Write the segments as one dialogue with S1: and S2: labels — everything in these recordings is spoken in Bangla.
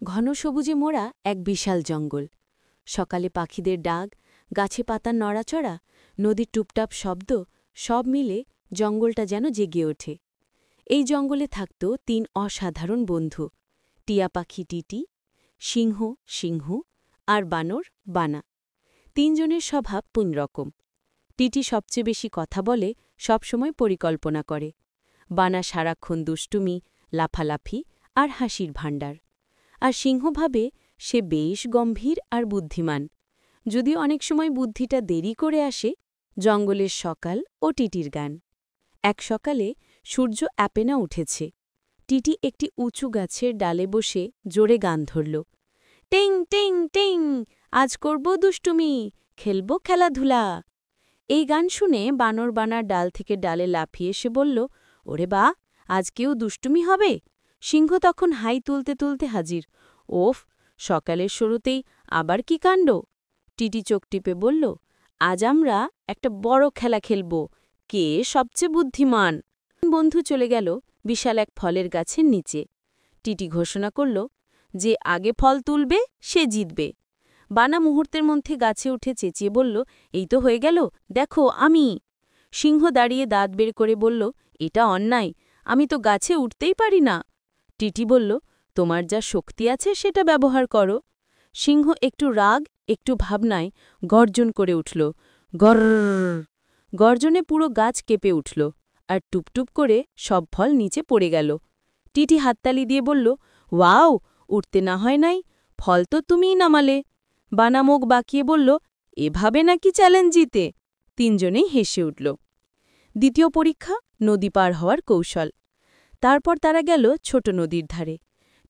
S1: ঘন সবুজে মোড়া এক বিশাল জঙ্গল। সকালে পাখিদের ডাক, গাছে পাতার নড়াচড়া, নদীর টুপটাপ শব্দ, সব মিলে জঙ্গলটা যেন জেগে ওঠে। এই জঙ্গলে থাকত ৩ অসাধারণ বন্ধু, টিয়া পাখি টিটি, সিংহ সিংহু আর বানর বানা। ৩ জনের স্বভাব ৩ রকম। টিটি সবচেয়ে বেশি কথা বলে, সবসময় পরিকল্পনা করে। বানা সারাক্ষণ দুষ্টুমি, লাফালাফি আর হাসির ভাণ্ডার। আর সিংহ ভাবে সে বেশ গম্ভীর আর বুদ্ধিমান, যদিও অনেক সময় বুদ্ধিটা দেরি করে আসে। জঙ্গলের সকাল ও টিটির গান। এক সকালে সূর্য অ্যাপেনা উঠেছে। টিটি একটি উঁচু গাছের ডালে বসে জোরে গান ধরল। টিং টিং টিং, আজ করব দুষ্টুমি, খেলব খেলাধুলা। এই গান শুনে বানর বানার ডাল থেকে ডালে লাফিয়ে এসে বলল, ওরে বা, আজকেও দুষ্টুমি হবে। সিংহ তখন হাই তুলতে তুলতে হাজির। ওফ, সকালের শুরুতেই আবার কি কাণ্ড। টিটি চোখ টিপে বলল, আজ আমরা একটা বড় খেলা খেলব, কে সবচেয়ে বুদ্ধিমান। বন্ধু চলে গেল বিশাল এক ফলের গাছের নিচে। টিটি ঘোষণা করল, যে আগে ফল তুলবে সে জিতবে। বানা মুহূর্তের মধ্যে গাছে উঠে চেঁচিয়ে বলল, এই তো হয়ে গেল, দেখো আমি। সিংহ দাঁড়িয়ে দাঁত বের করে বলল, এটা অন্যায়, আমি তো গাছে উঠতেই পারি না। টিটি বলল, তোমার যা শক্তি আছে সেটা ব্যবহার করো। সিংহ একটু রাগ, একটু ভাবনায় গর্জন করে উঠল, গর্র। গর্জনে পুরো গাছ কেঁপে উঠল, আর টুপটুপ করে সব ফল নিচে পড়ে গেল। টিটি হাততালি দিয়ে বলল, ওয়াও, উঠতে না হয় নাই, ফল তো তুমিই নামালে। বানা মুখ বাঁকিয়ে বলল, এভাবে নাকি চ্যালেঞ্জ জিতে। ৩ জনেই হেসে উঠল। দ্বিতীয় পরীক্ষা, নদী পার হওয়ার কৌশল। তারপর তারা গেল ছোট নদীর ধারে।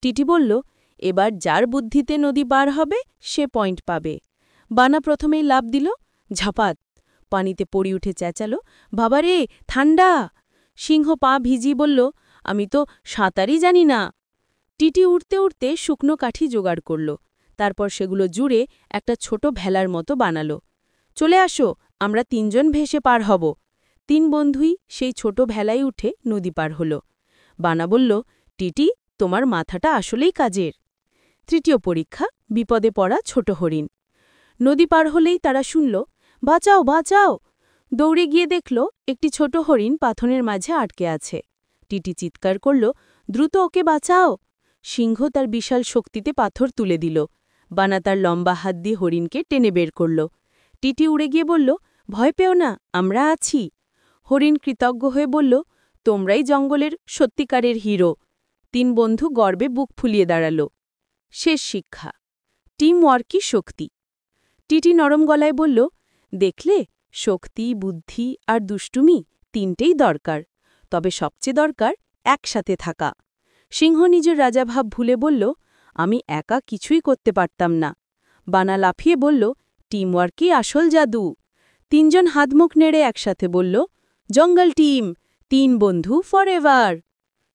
S1: টিটি বলল, এবার যার বুদ্ধিতে নদী পার হবে সে পয়েন্ট পাবে। বানা প্রথমেই লাফ দিল, ঝাপাত। পানিতে পড়ি উঠে চেঁচালো, বাবারে, ঠান্ডা। সিংহ পা ভিজিয়ে বলল, আমি তো সাঁতারই জানি না। টিটি উঠতে উঠতে শুকনো কাঠি জোগাড় করল, তারপর সেগুলো জুড়ে একটা ছোট ভেলার মতো বানালো। চলে আসো, আমরা ৩ জন ভেসে পার হব। ৩ বন্ধুই সেই ছোট ভেলায় উঠে নদী পার হল। বানা বলল, টিটি, তোমার মাথাটা আসলেই কাজের। তৃতীয় পরীক্ষা, বিপদে পড়া ছোট হরিণ। নদী পার হলেই তারা শুনল, বাঁচাও বাঁচাও। দৌড়ে গিয়ে দেখল একটি ছোট হরিণ পাথরের মাঝে আটকে আছে। টিটি চিৎকার করল, দ্রুত ওকে বাঁচাও। সিংহ তার বিশাল শক্তিতে পাথর তুলে দিল। বানা তার লম্বা হাত দিয়ে হরিণকে টেনে বের করল। টিটি উড়ে গিয়ে বলল, ভয় পেও না, আমরা আছি। হরিণ কৃতজ্ঞ হয়ে বলল, তোমরাই জঙ্গলের সত্যিকারের হিরো। ৩ বন্ধু গর্বে বুক ফুলিয়ে দাঁড়াল। শেষ শিক্ষা, টিম ওয়ার্কই শক্তি। টিটি নরম গলায় বলল, দেখলে, শক্তি, বুদ্ধি আর দুষ্টুমি ৩টেই দরকার, তবে সবচেয়ে দরকার একসাথে থাকা। সিংহ নিজের রাজাভাব ভুলে বলল, আমি একা কিছুই করতে পারতাম না। বানা লাফিয়ে বলল, টিমওয়ার্কই আসল জাদু। ৩ জন হাতমুখ নেড়ে একসাথে বলল, জঙ্গল টিম, ৩ বন্ধু ফরএভার।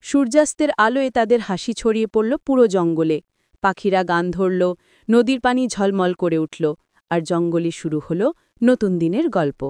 S1: সূর্যাস্তের আলোয় তাদের হাসি ছড়িয়ে পড়ল পুরো জঙ্গলে। পাখিরা গান ধরল, নদীর পানি ঝলমল করে উঠল, আর জঙ্গলে শুরু হল নতুন দিনের গল্প।